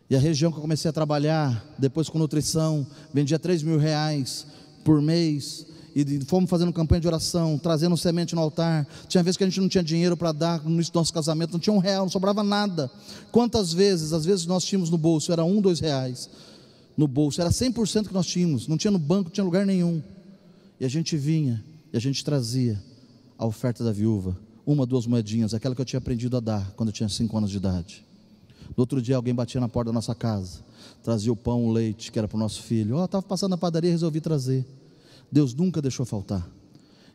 E a região que eu comecei a trabalhar, depois com nutrição, vendia R$ 3.000 por mês, e fomos fazendo campanha de oração, trazendo semente no altar. Tinha vezes que a gente não tinha dinheiro para dar no nosso casamento, não tinha R$ 1, não sobrava nada. Quantas vezes, às vezes nós tínhamos no bolso, era R$ 1, R$ 2 no bolso, era 100% que nós tínhamos, não tinha no banco, não tinha lugar nenhum. E a gente vinha, e a gente trazia a oferta da viúva, 1, 2 moedinhas, aquela que eu tinha aprendido a dar quando eu tinha 5 anos de idade. No outro dia alguém batia na porta da nossa casa, trazia o pão, o leite, que era para o nosso filho. Estava passando na padaria e resolvi trazer. Deus nunca deixou faltar.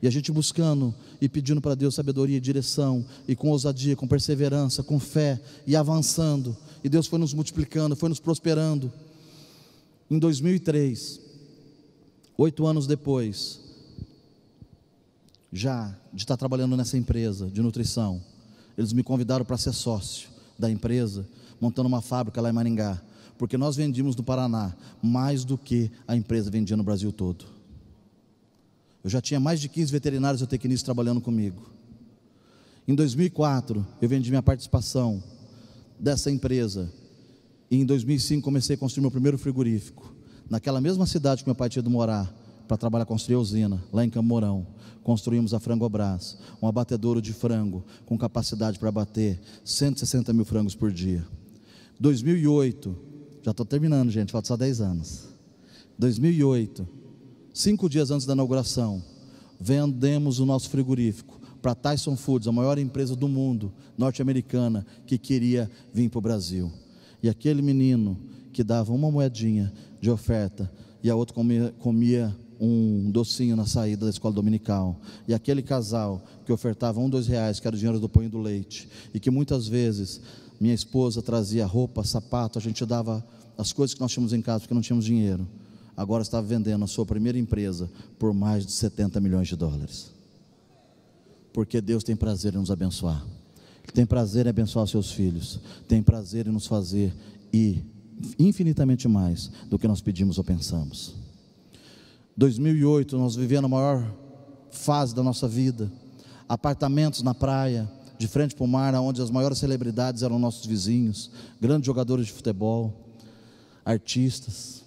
E a gente buscando e pedindo para Deus sabedoria e direção, e com ousadia, com perseverança, com fé, e avançando. E Deus foi nos multiplicando, foi nos prosperando. Em 2003, 8 anos depois, já de estar trabalhando nessa empresa de nutrição, eles me convidaram para ser sócio da empresa, montando uma fábrica lá em Maringá, porque nós vendíamos no Paraná mais do que a empresa vendia no Brasil todo. Eu já tinha mais de 15 veterinários e zootecnistas trabalhando comigo. Em 2004, eu vendi minha participação dessa empresa, e em 2005 comecei a construir meu primeiro frigorífico, naquela mesma cidade que meu pai tinha ido morar, para trabalhar, construir a usina, lá em Camorão. Construímos a Frangobras, um abatedouro de frango, com capacidade para abater 160 mil frangos por dia. 2008, já estou terminando, gente, falta só 10 anos. 2008, 5 dias antes da inauguração, vendemos o nosso frigorífico para Tyson Foods, a maior empresa do mundo, norte-americana, que queria vir para o Brasil. E aquele menino que dava uma moedinha de oferta, e a outra comia um docinho na saída da escola dominical, e aquele casal que ofertava R$ 1, R$ 2, que era o dinheiro do pão e do leite, e que muitas vezes minha esposa trazia roupa, sapato, a gente dava as coisas que nós tínhamos em casa porque não tínhamos dinheiro, agora estava vendendo a sua primeira empresa por mais de US$70 milhões, porque Deus tem prazer em nos abençoar, tem prazer em abençoar os seus filhos, tem prazer em nos fazer ir infinitamente mais do que nós pedimos ou pensamos. 2008, nós vivemos a maior fase da nossa vida, apartamentos na praia, de frente para o mar, onde as maiores celebridades eram nossos vizinhos, grandes jogadores de futebol, artistas,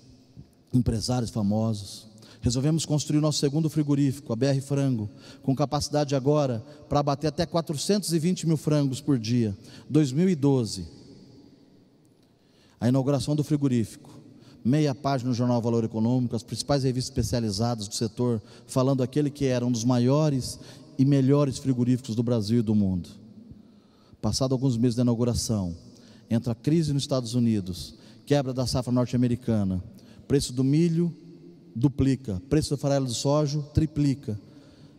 empresários famosos. Resolvemos construir o nosso segundo frigorífico, a BR Frango, com capacidade agora para abater até 420 mil frangos por dia. 2012, a inauguração do frigorífico, meia página no jornal Valor Econômico, as principais revistas especializadas do setor, falando aquele que era um dos maiores e melhores frigoríficos do Brasil e do mundo. Passado alguns meses da inauguração, entra a crise nos Estados Unidos, quebra da safra norte-americana, preço do milho duplica, preço do farelo de soja triplica.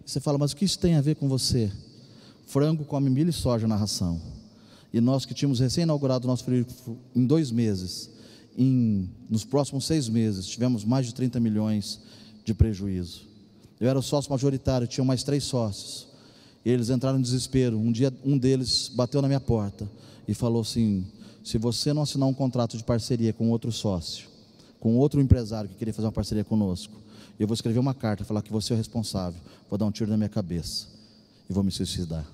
Você fala, mas o que isso tem a ver com você? Frango come milho e soja na ração. E nós que tínhamos recém-inaugurado o nosso frigorífico em 2 meses, nos próximos 6 meses, tivemos mais de 30 milhões de prejuízo. Eu era o sócio majoritário, tinham mais 3 sócios. Eles entraram em desespero. Um dia, um deles bateu na minha porta e falou assim: se você não assinar um contrato de parceria com outro sócio, com outro empresário que queria fazer uma parceria conosco, eu vou escrever uma carta, falar que você é o responsável, vou dar um tiro na minha cabeça e vou me suicidar.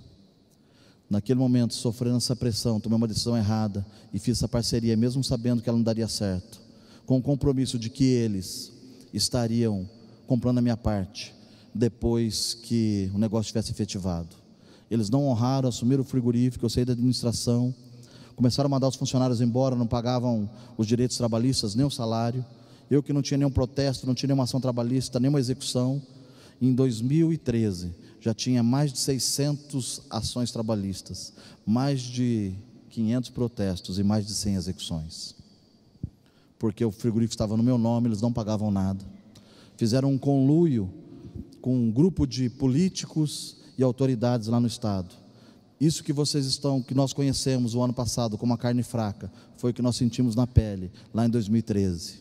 Naquele momento, sofrendo essa pressão, tomei uma decisão errada e fiz essa parceria, mesmo sabendo que ela não daria certo, com o compromisso de que eles estariam comprando a minha parte, depois que o negócio tivesse efetivado. Eles não honraram, assumiram o frigorífico, eu saí da administração, começaram a mandar os funcionários embora, não pagavam os direitos trabalhistas, nem o salário. Eu que não tinha nenhum protesto, não tinha nenhuma ação trabalhista, nenhuma execução. Em 2013, já tinha mais de 600 ações trabalhistas, mais de 500 protestos e mais de 100 execuções. Porque o frigorífico estava no meu nome, eles não pagavam nada. Fizeram um conluio com um grupo de políticos e autoridades lá no estado. Isso que que nós conhecemos o ano passado como a carne fraca, foi o que nós sentimos na pele, lá em 2013.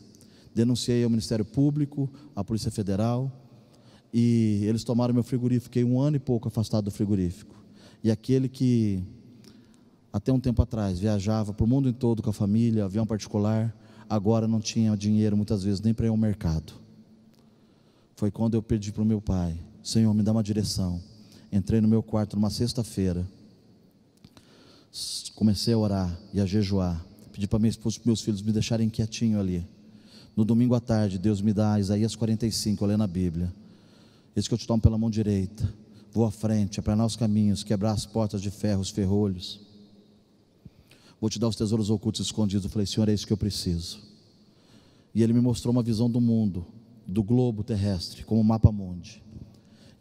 Denunciei ao Ministério Público, à Polícia Federal, e eles tomaram meu frigorífico. Fiquei 1 ano e pouco afastado do frigorífico. E aquele que, até um tempo atrás, viajava para o mundo todo com a família, avião particular, agora não tinha dinheiro muitas vezes nem para ir ao mercado. Foi quando eu pedi para o meu pai: Senhor, me dá uma direção. Entrei no meu quarto numa sexta-feira, comecei a orar e a jejuar, pedi para minha esposa e para meus filhos me deixarem quietinho ali. No domingo à tarde, Deus me dá Isaías 45, eu lendo a Bíblia. Esse que eu te tomo pela mão direita, vou à frente, aplanar os caminhos, quebrar as portas de ferro, os ferrolhos. Vou te dar os tesouros ocultos escondidos. Eu falei: Senhor, é isso que eu preciso. E Ele me mostrou uma visão do mundo, do globo terrestre, como um mapa mundi.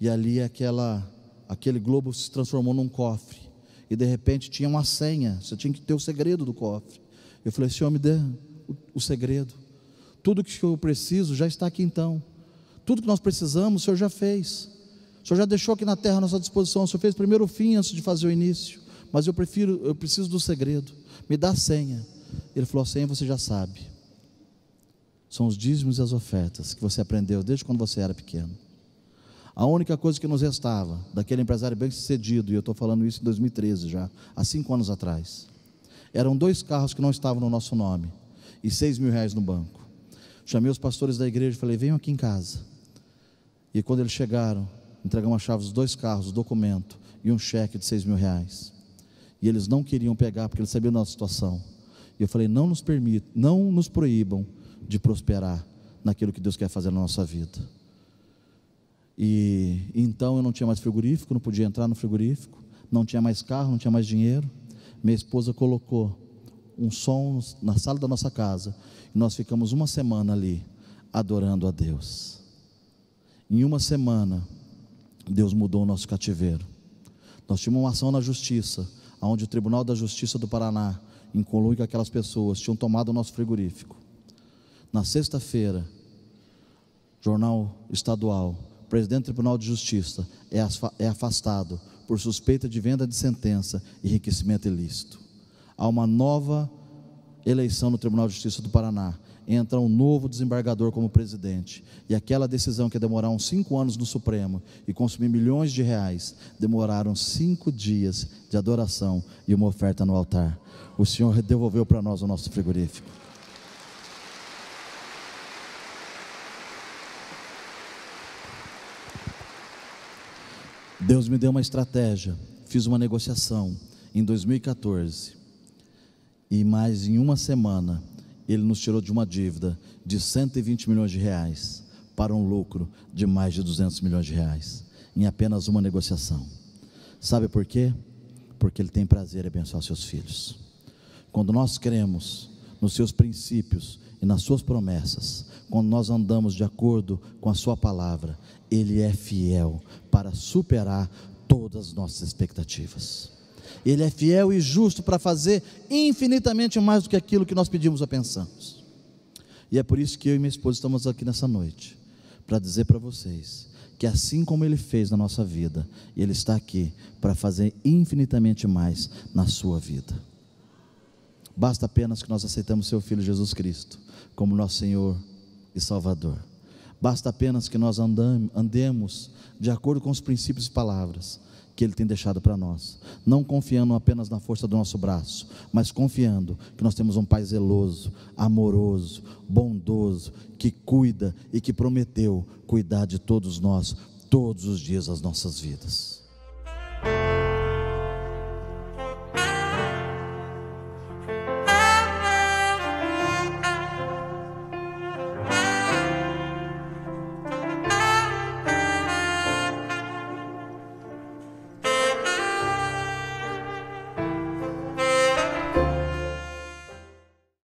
E ali aquele globo se transformou num cofre. E de repente tinha uma senha, você tinha que ter o segredo do cofre. Eu falei: Senhor, me dê o segredo. Tudo que eu preciso já está aqui então. Tudo que nós precisamos, o Senhor já fez. O Senhor já deixou aqui na terra à nossa disposição. O Senhor fez primeiro o fim antes de fazer o início. Mas eu preciso do segredo. Me dá a senha. Ele falou: a senha você já sabe. São os dízimos e as ofertas que você aprendeu desde quando você era pequeno. A única coisa que nos restava daquele empresário bem sucedido, e eu estou falando isso em 2013 já, há 5 anos atrás, eram 2 carros que não estavam no nosso nome e R$6.000 no banco. Chamei os pastores da igreja e falei: venham aqui em casa. E quando eles chegaram, entregamos a chave dos 2 carros, o documento e um cheque de R$6.000. E eles não queriam pegar porque eles sabiam da nossa situação. E eu falei: não nos proíbam de prosperar naquilo que Deus quer fazer na nossa vida. E então eu não tinha mais frigorífico, não podia entrar no frigorífico, não tinha mais carro, não tinha mais dinheiro. Minha esposa colocou um som na sala da nossa casa e nós ficamos 1 semana ali adorando a Deus. Em 1 semana Deus mudou o nosso cativeiro. Nós tínhamos uma ação na justiça, onde o Tribunal da Justiça do Paraná, em conluio com aquelas pessoas, tinham tomado o nosso frigorífico. Na sexta-feira, jornal estadual, presidente do Tribunal de Justiça é afastado por suspeita de venda de sentença e enriquecimento ilícito. Há uma nova eleição no Tribunal de Justiça do Paraná, entra um novo desembargador como presidente, e aquela decisão que ia demorar uns 5 anos no Supremo e consumir milhões de reais, demoraram 5 dias de adoração e uma oferta no altar. O Senhor devolveu para nós o nosso frigorífico. Deus me deu uma estratégia, fiz uma negociação em 2014 e mais em 1 semana Ele nos tirou de uma dívida de R$120 milhões para um lucro de mais de R$200 milhões em apenas uma negociação. Sabe por quê? Porque Ele tem prazer em abençoar seus filhos. Quando nós cremos nos seus princípios e nas suas promessas, quando nós andamos de acordo com a sua palavra, Ele é fiel para superar todas as nossas expectativas. Ele é fiel e justo para fazer infinitamente mais do que aquilo que nós pedimos ou pensamos. E é por isso que eu e minha esposa estamos aqui nessa noite, para dizer para vocês que assim como Ele fez na nossa vida, Ele está aqui para fazer infinitamente mais na sua vida. Basta apenas que nós aceitamos seu Filho Jesus Cristo como nosso Senhor e Salvador. Basta apenas que nós andemos de acordo com os princípios e palavras que Ele tem deixado para nós, não confiando apenas na força do nosso braço, mas confiando que nós temos um Pai zeloso, amoroso, bondoso, que cuida e que prometeu cuidar de todos nós, todos os dias das nossas vidas.